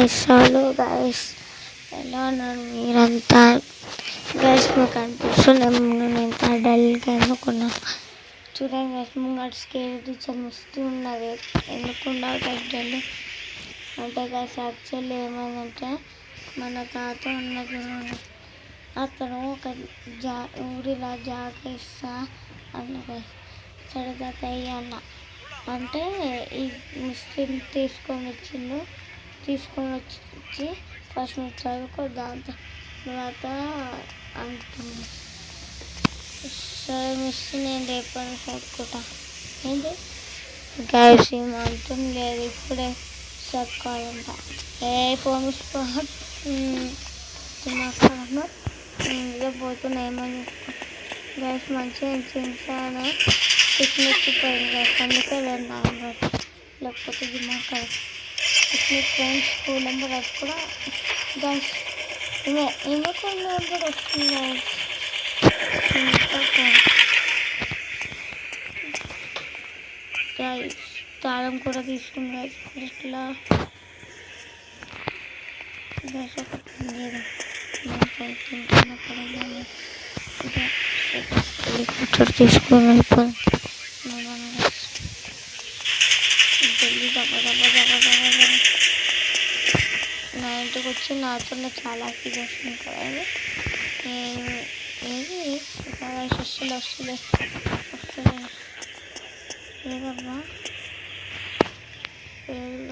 Guys, hello guys, ఎలా ఉన్నారు మీరంతా? గైస్ మీకు అనిపిస్తున్నాము నేను ఎంత డల్గా అనుకున్నాను. చూడండి గైస్, ముంగట స్కేల్ టీచర్ మిస్తూ ఉన్నది. ఎందుకున్నా గైస్ డల్ అంటే గైస్ యాక్చువల్లీ ఏమైందంటే మన తాత ఉన్నది, అతను ఒక ఊరిలో జాగా ఇస్తా అన్న గైస్. సరే తాత అన్న అంటే ఈ ముస్లిం తీసుకొని వచ్చి ఫస్ట్ మీరు చదువుకో, దాని తర్వాత అంటుంది. సరే మిస్, నేను రేపటి చదువుకుంటా. ఏంటి గైస్ ఏమంటుంది లేదు, ఇప్పుడే చదువుకోవాలంట. ఫోన్ మాట్లాడను ఇదే పోతున్నా ఏమని గైస్. మంచిగా చిన్న పిక్నిక్ పోయింది గైస్, అందుకే వెళ్ళినాను. లేకపోతే దిమాక పిక్నిక్ ఫ్రెండ్స్ స్కూల్ నెంబర్ అది కూడా గైస్. ఈమె ఫోన్ నెంబర్ వస్తుంది గైస్. తాళం కూడా తీసుకుని గైస్ ఇట్లా గైస్ తీసుకుని వెళ్ళిపోయి నా ఇంటికి వచ్చి నాతోనే చాలా చేస్తుంది కదా. ఏది వస్తుంది ఏదమ్మా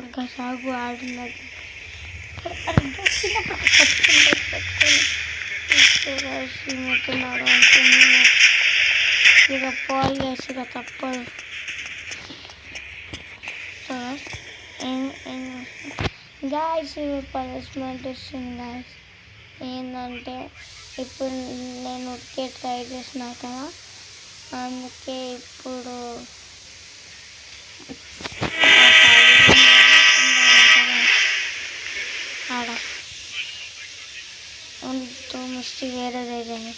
ఇంకా సాగు ఆడినది పెట్టుకున్నాడు అనుకుని ఇక పాలు వేసి ఇక తప్పదు. గాయస్ పనిష్మెంట్ ఇస్తుంది గాయస్. ఏంటంటే ఇప్పుడు నేను ఉడికే ట్రై చేసినా కదా, అందుకే ఇప్పుడు ఆడ మిస్టేక్ వేరేదేదని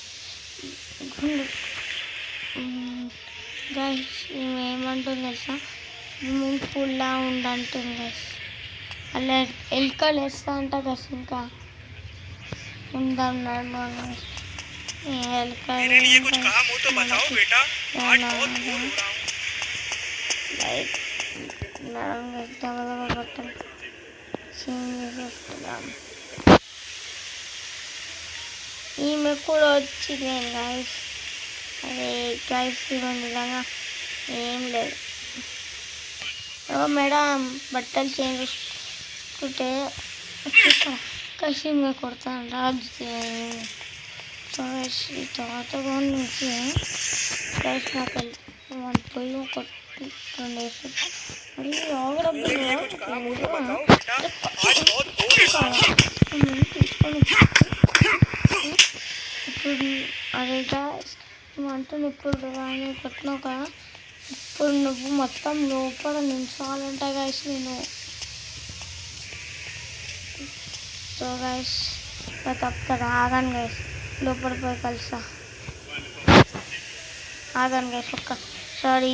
గైస్. మేము ఏమంటుంది తెలుసా, స్విమ్మింగ్ పూల్లా ఉండంటుంది గైస్. అలా ఎలుకలు వేస్తా అంట గైస్. ఇంకా ఉందన్నాడు ఎలుకలు లైక్ కొట్టం చేసేస్తున్నాం. ఈమె కూడా వచ్చింది గైస్. అదే గైస్ ఇవ్వండి నిజంగా ఏం లేదు. మేడం బట్టలు చేంజ్ చేసుకుంటే కలిసి ఈమె కొడతాను రాజు. ఈ తర్వాత నుంచి గైస్ నాకు పోయి కొట్టుకుంటుండే తీసుకొని ఇప్పుడు అదే గైస్ అంటుంది. ఇప్పుడు కానీ కొట్టినావు కదా, ఇప్పుడు నువ్వు మొత్తం లోపల నిల్చోవాలంట గైస్ నేను. సో గైస్ తప్పదు, ఆగాను గైస్, లోపల పోయి కలుసా. ఆగాను గైస్, ఒక్కసారి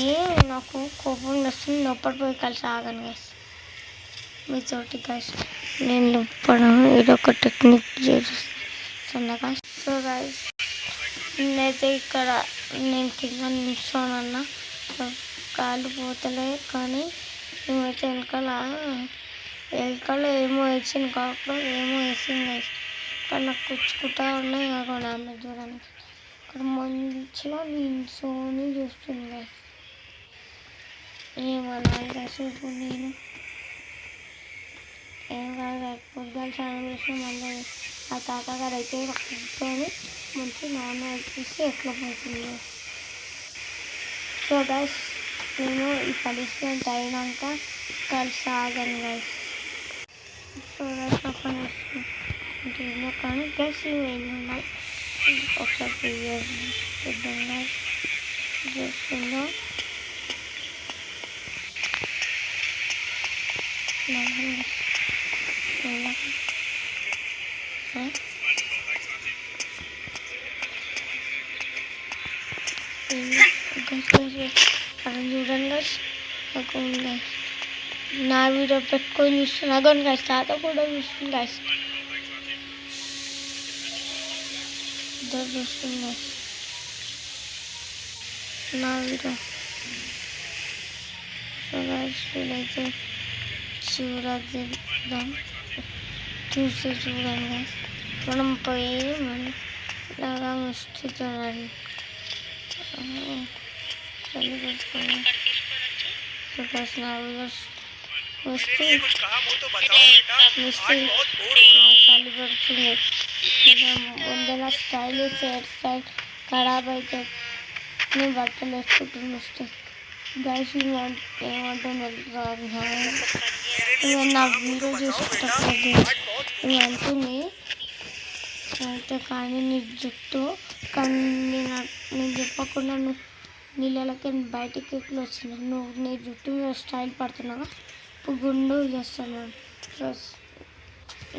నాకు కోపం వస్తుంది, లోపల పోయి కలిసి ఆగాను గైస్ మీతోటి గైస్. నేను లోపల ఇదొక టెక్నిక్ చేస్తున్నా గైస్. సో గైస్ నేనైతే ఇక్కడ నేను కింద నిల్చోనన్నా కాళ్ళు పోతలే, కానీ మేమైతే వెనకాల ఏమో వేసింది, కాకుండా ఏమో వేసింది గైస్. కానీ నాకు కూర్చుకుంటా ఉన్నాయి కాకుండా ఆమె చూడడానికి ఇక్కడ మంచిగా నిల్చొని చూస్తుంది గైస్. ఏమన్నాను గైస్ ఇప్పుడు నేను ఏం కాదు పొద్దున్న స్నానం చేసిన మళ్ళీ ఆ తాతగారు అయితే కూర్చొని మంచి నాన్న వచ్చేసి ఎట్లా పోతుంది. సో గైస్ నేను ఈ పనిష్మెంట్ అయినాక కలిసి ఆగాను గైస్. సో గైస్ నా పనిష్మెంట్ ఏమో కానీ గైస్ ఇవి ఉన్నాయి. ఒకసారి పెద్దగా చేస్తుందో అక్కడ చూడండి నాకు నా వీడియో వీడియో పెట్టుకొని చూస్తున్నా కానీ గైస్ తాత కూడా చూస్తుంది గైస్ ఇద్దరు చూస్తుంది గైస్ నా వీడియో. సో గైస్ వీడైతే చూద్దాం చూసి చూడండి గైస్. మనం పోయి మనం ఇలాగా మిస్టీ చూడండి చలి పెట్టుకుని నా వీడియోస్ మిస్టీ చలి పెడుతుంది. ముందర స్టైల్ హెయిర్ స్టైల్ ఖరాబ్ అయితే నేను బట్టలు వేసుకుంటుంది మిస్టీ గైస్. ఏమంటుందో నా వీడియో చూసేటప్పుడు ఇవంటుంది అయితే కానీ నీ జుట్టు కానీ నేను చెప్పకుండా నువ్వు నీళ్ళకి బయటికి ఎట్లు వచ్చినా నువ్వు నీ జుట్టు మీద స్టైల్ పడుతున్నావు ఇప్పుడు గుండు చేస్తున్నాను.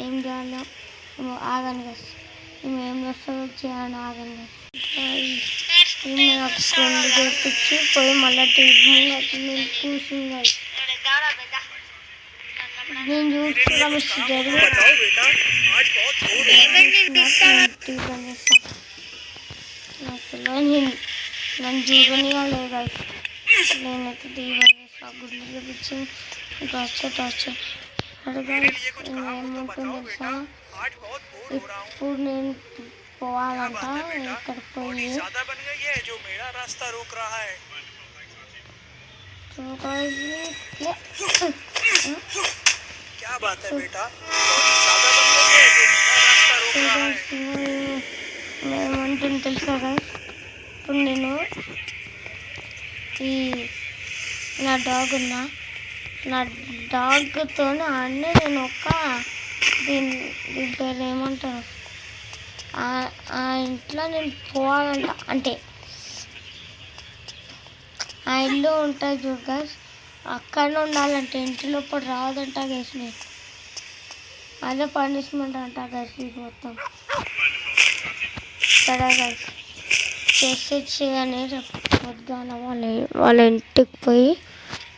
ఏం చేయాలో ఆగను గైస్ ఏం చేస్తుందో చేయాలని ఆగను గైస్. నాకు గుండు చేపించి పోయి మళ్ళీ టీవీ నేను కూర్చుని గైస్ నేను చూస్తున్నా మిస్టర్ జరిగి నన్ను జీవనియాలే గైస్. నేనైతే దీవనేస్తా గుండె చూపించి టార్చర్ ఏమంటుంది తెలుసా ఇప్పుడు నేను పోవాలంట ఇక్కడ పోయి ఏమంటుంది తెలుసా గైస్ ఇప్పుడు నేను ఈ నా డాగ్తో ఆడనే నేను దీని పేరు ఏమంటారు ఆ ఇంట్లో నేను పోవాలంట అంటే ఆ ఇల్లు ఉంటుంది చూడు గైస్ అక్కడనే ఉండాలంటే ఇంటి లోపల రావద్దంట గైస్. నేను అదే పనిష్మెంట్ అంట గైస్ ఇది మొత్తం సరే గైస్ చేయని పొద్దున వాళ్ళ ఇంటికి పోయి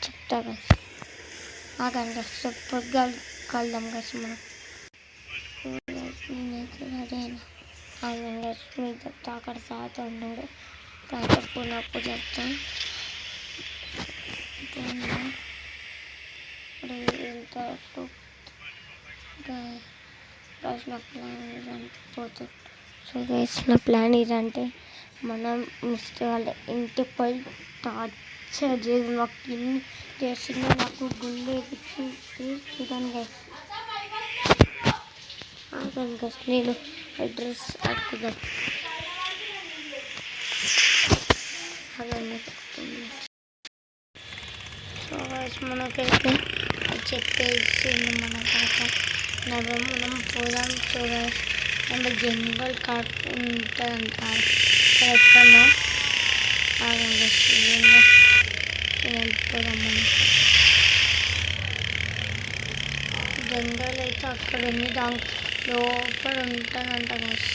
చెప్తా గైస్. ఆగండి గైస్ పొద్దుగా కలుద్దాం గైస్ మనం. నేనైతే రెడీ అయినా ఆగండి గైస్ మీ చెప్తా అక్కడ తాత ఉన్నాడు తాత పోయినప్పుడు చెప్తాను. నా ప్లాన్ ఇదంటే పోతుంది. సో గైస్ నా ప్లాన్ ఇదంటే మనం మిస్టర్ వాళ్ళ ఇంటికి పోయి టార్చర్ చేసి నాకు ఇన్ని చేసిందో నాకు గుండె వేపించి చూడండి గైస్. గైస్ నేను అడ్రస్ అడుగుదాం అలానే. సో గైస్ మనకైతే చెప్పేసి మన తాత మనం పోదాం. సో గైస్ అంటే జంగల్ కాట్ ఉంటుందంట ఎక్కడో ఆగండి వెళ్ళిపోదాం మనం. జంగల్ అయితే అక్కడ ఉంది దాని లోపల ఉంటుందంట గైస్.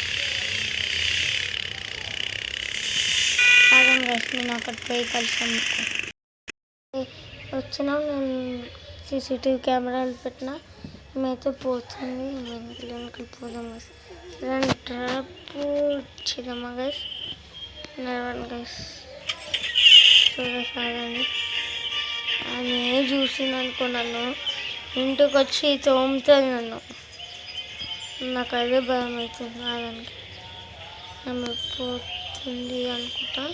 ఆగండి గైస్ నేను అక్కడ పోయి కలిసాను వచ్చినా నేను సీసీటీవీ కెమెరాలు పెట్టినా మేమైతే పోతుంది వెనకలు పోదాం గైస్. ట్రప్ వచ్చిందమ్మా గైస్ నడవండి గైస్. చూడండి ఆమె చూసింది అనుకో నన్ను ఇంటికి వచ్చి తోముతుంది నన్ను. నాకు అదే భయం అవుతుంది ఆదానికి ఆమె పోతుంది అనుకుంటా.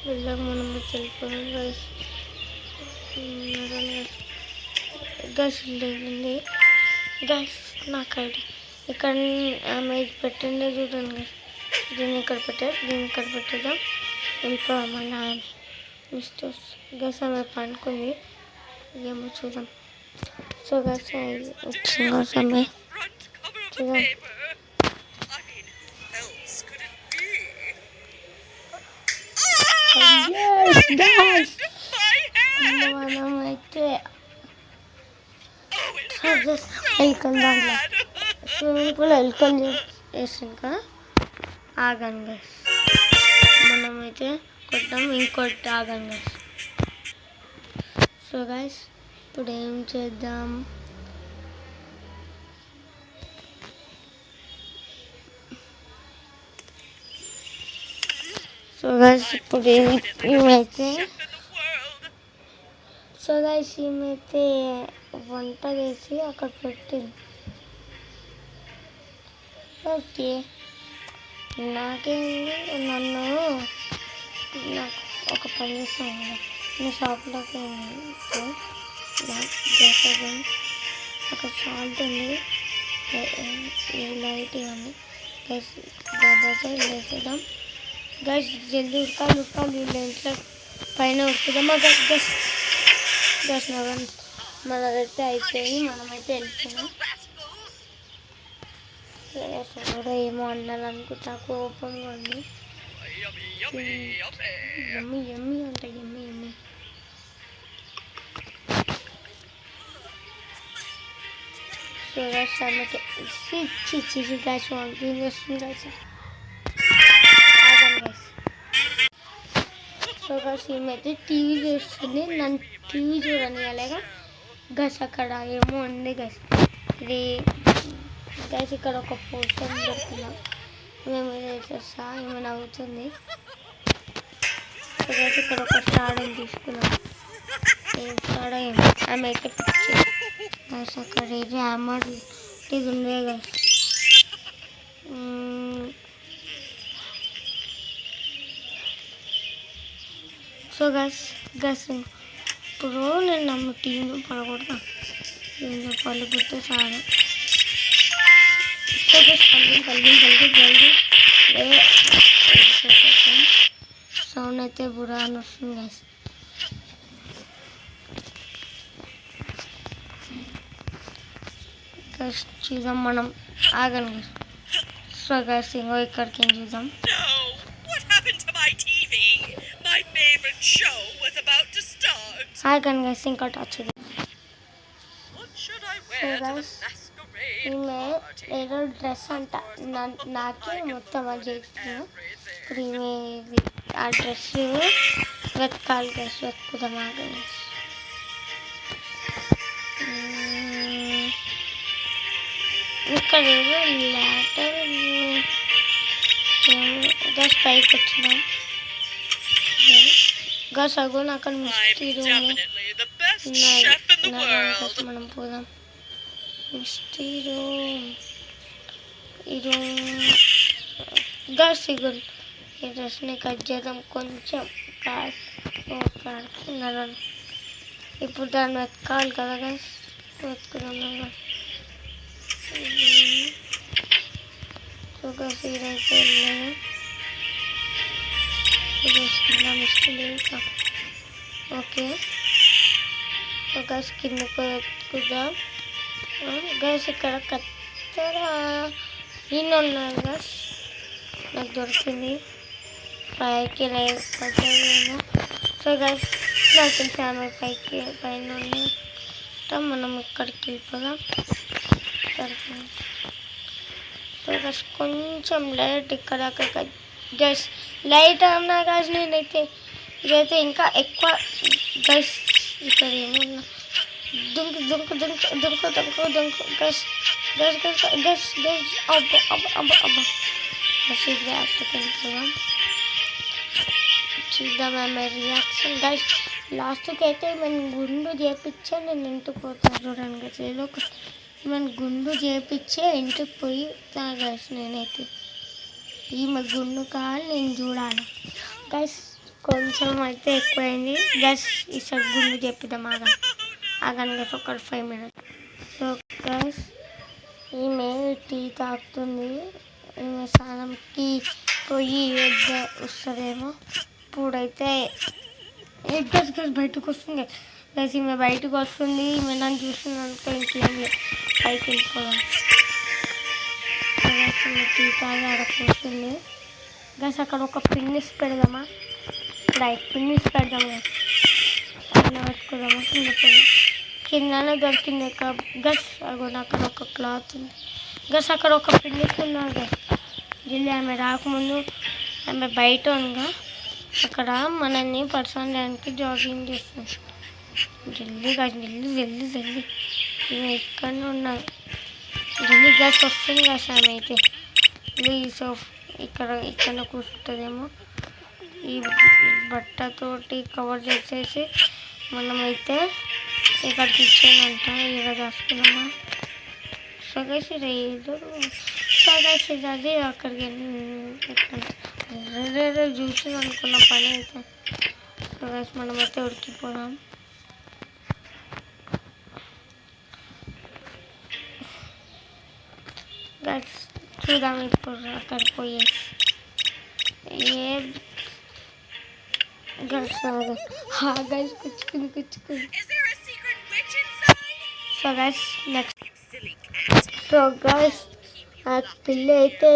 వెళ్ళాక మనం వెళ్ళిపోయాం గైస్. గైస్ లేదండి గైస్ నాకు ఐడియా ఇక్కడ ఆమె పెట్టండి చూడండి గైస్. దీన్ని ఇక్కడ పెట్టారు దీన్ని ఇక్కడ పెట్టేద్దాం వెళ్ళిపోయాం మళ్ళీ ఆమె మిస్టర్స్ గైస్ ఆమె పండుకుంది ఏమో చూద్దాం. సో గైస్ వచ్చింది గైస్ ఆమె చూద్దాం. మనం అయితే ఎలుకలు దాంట్లో స్విమ్మింగ్ పూల్ ఎలుకలు వేసాక ఆగాను గైస్. మనమైతే తీసుకుంటాం. ఇంకోటి ఆగండి. సో గైస్ ఇప్పుడు ఏం చేద్దాం, సో గైస్ ఇప్పుడు ఈమెయితే వంట చేసి అక్కడ పెట్టింది. ఓకే నాకేంది, నాకు ఒక పని చేస్తాను కదా, నేను షాప్లోకి అక్కడ సాల్ట్ ఉంది, ఈ లైట్ ఇవన్నీ గైస్ దాదాపు వేసేద్దాం. గైస్ జల్దీ ఉడకాలి ఇంట్లో పైన ఉడుకుదాం. గైస్ మనదైతే అయిపోయి మనమైతే వెళ్తున్నాం. కూడా ఏమో అన్నారనుకుంటా, కోపంగా ఉంది. ఎమ్మి ఉంటాయి ఎమ్మి. సో గైస్ అందుకే గైస్ ఏం చేస్తుంది గైస్. సో గైస్ ఈమెయితే టీవీ చూస్తుంది, నన్ను టీవీ చూడని అలాగా గైస్. అక్కడ ఏమో ఉంది గైస్, ఇది గైస్ ఇక్కడ ఒక పోస్టర్ పెడుతున్నాం. మేము వేసేస్తా, ఏమో నవ్వుతుంది. సో గైస్ ఇక్కడ ఒక స్టార్డం తీసుకున్నాం. ఏం స్టార్డ ఆమె అయితే పిచ్చి గైస్. అక్కడ ఇది హ్యామర్ ఇది ఉండే గైస్. సో గైస్ ఇప్పుడు నేను నమ్మ టీవీలో పడకూడదా, టీవీలో పలుకుతే చాలా. సో గైస్ కలిగి సౌండ్ అయితే బురా అని వస్తుంది గైస్. గైస్ చూద్దాం మనం, ఆగండి గైస్. సో గైస్ ఇంకో ఇక్కడికి ఏం చూద్దాం. ఆగండి గైస్ ఇంకా టచ్ చేద్దాం. సో గైస్ ఈమె ఏదో డ్రెస్ అంట, నాకే మొత్తం అది చేస్తున్నాను. ఇప్పుడు ఈమె ఆ డ్రెస్ వెతకాలి గైస్, వెతుకుదాం ఆగండి. ఇక్కడ ఏదో లాటర్ గైస్ పైకి వచ్చినాం గైస్. అగో అక్కడ మిస్టీ రూమ్ మనం పోదాం. మిస్టీ రూమ్ ఈ రూమ్ గైస్. ఇగో ఈ డ్రెస్ని కట్ చేద్దాం కొంచెం కాడికి. ఇప్పుడు దాన్ని వెతకాలి కదా గైస్, వెతుకుదాం. సో గైస్ ఇదైతే వెళ్ళాను మిస్టేక్. ఓకే సో గైస్ కిందకు వెతుకుదాం గైస్. ఇక్కడ కత్తెర ఈయన ఉన్నారు గైస్, నాకు దొరికింది. పైకి కట్టేమో. సో గైస్ నాకు తెలిసి పైకి పైన ఉన్నాయి. మనం ఇక్కడికి వెళ్ళిపోదాం. సో గైస్ కొంచెం లైట్ ఇక్కడ గైస్, లైట్ అన్నా గైస్. నేనైతే ఇదైతే ఇంకా ఎక్కువ గైస్. ఇక్కడ ఏమన్నా దుంకు గైస్ అబ్బా చూద్దాం ఆమె రియాక్షన్ గైస్. లాస్ట్కి అయితే మేము గుండు చేయించే నేను ఇంటికి పోతాను చూడండి గైస్. ఏదో మేము గుండు చేయించే ఇంటికి పోయి గైస్. నేనైతే ఈమె గుండు కావాలి, నేను చూడాలి గైస్. కొంచెం అయితే ఎక్కువైంది గైస్. ఈసారి గుండు చేపిద్దాం ఆగండి గైస్ ఒక 5 minutes. సో గైస్ ఈమె టీ తాగుతుంది. ఈమె స్నానంకి పోయి వస్తుందేమో. ఇప్పుడైతే గైస్ బయటకు వస్తుంది గైస్. ఈమె బయటకు వస్తుంది. ఈమె నన్ను చూస్తుంది అనుకో, ఇంకేం లేదు, పైకి వెళ్ళిపోదాం. టీ తాగి ఆడకొస్తుంది గైస్. అక్కడ ఒక పిన్నిస్ పెడదామా, ఇప్పుడు 5 పిన్నిస్ పెడదాం గైస్. అలా పెట్టుకుందామా. కిందనే దొరికింది గైస్. అగో అక్కడ ఒక క్లాత్ ఉంది గైస్. అక్కడ ఒక పిన్నిస్ ఉన్నారు గైస్. జిల్లి ఆమె రాకముందు ఆమె బయట ఉందిగా. అక్కడ మనల్ని పర్సనల్ ల్యాండ్కి జాగింగ్ చేస్తాం. జల్దీ గాయస్, జల్దీ జల్దీ జల్దీ. ఇవి ఎక్కడనే ఉన్నాయి. జల్దీ గ్యాస్ వస్తుంది కదా ఆమె అయితే. ప్లీజ్ ఇక్కడ కూర్చుంటుందేమో. ఈ బట్టతోటి కవర్ చేసేసి మనమైతే ఇక్కడికి ఇచ్చేయాలంట. ఇలా దాచుకున్నామా. సగేసి రేదు సగేసి అది అక్కడికి చూసి అనుకున్న పని అయితే. సగేసి మనమైతే ఉడికిపోదాం. గైస్ చూద్దాం ఇప్పుడు అక్కడ పోయేసి గైస్ కూర్చుకుంది. So guys next. So guys ఆ పిల్లి అయితే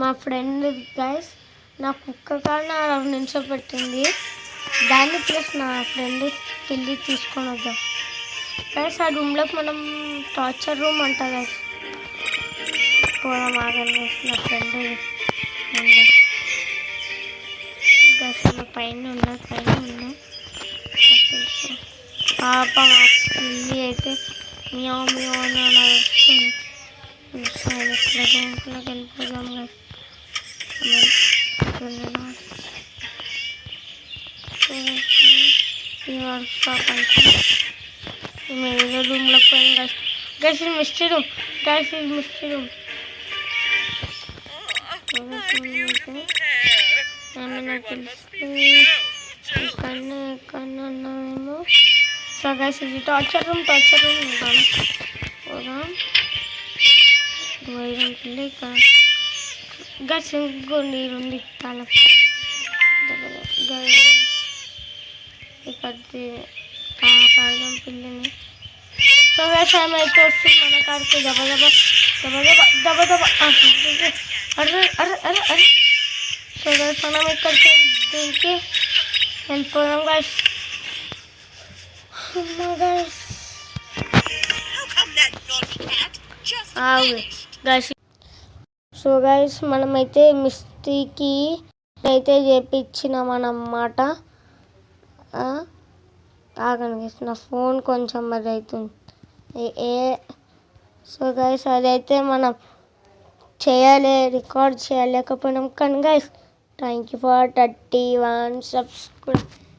మా ఫ్రెండ్ గైస్ నా కుక్క కానీ నిల్చోబెట్టింది. దాన్ని ప్లస్ నా ఫ్రెండ్ పిల్లి తీసుకొని వద్దాం గైస్. ఆ రూమ్లోకి మనం టార్చర్ రూమ్ అంట గైస్. పోదాం ఆగండి నా ఫ్రెండ్ గైస్. పైన ఉన్నా పాప మా పిల్లి అయితే మియావ్ మియావ్ అని నడుస్తుంది. ఎక్కడ రూమ్లోకి వెళ్ళిపోదాం గైస్. ఈ వర్క్ షాప్ అంటే మేము ఏదో రూమ్లోకి పోయాం గైస్. గైస్ ఇది మిస్టరీ రూమ్. గైస్ ఇది మిస్టరీ రూమ్. ఏమైనా తెలిసి ఎక్కడనే ఉన్నామేమో. సో గైస్ ఇది టార్చర్ రూమ్ పోదాం. పిల్లి గైస్ ఇంకో నీరుంది తాళం. ఇక్కడ కాపాడదాం పిల్లిని. సో గైస్ ఆమె అయితే వస్తుంది మన కాడికి. దబ అర్రే. సో గైస్ మనం ఇక్కడికి దీనికి వెళ్ళిపోదాం గైస్. అమ్మా గైస్ గైస్. సో గైస్ మనమైతే మిస్టేక్కి అయితే చేపించినాం అన్నమాట. ఆగండి గైస్, నా ఫోన్ కొంచెం అది అవుతుంది. సో గైస్ అదైతే మనం రికార్డ్ చేయలేకపోయినాం. కానీ guys thank you for 31 subscribers.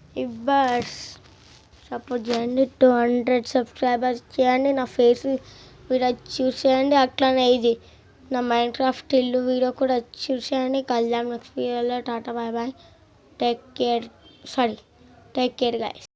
Support చేయండి. 200 సబ్స్క్రైబర్స్ చేయండి. నా ఫేస్ వీడియో చూసేయండి. అట్లానే ఇది నా మైన్క్రాఫ్ట్ ఇల్లు వీడియో కూడా చూసేయండి. కలుద్దాం నెక్స్ట్ వీడియోలో. Tata bye bye. Take care guys.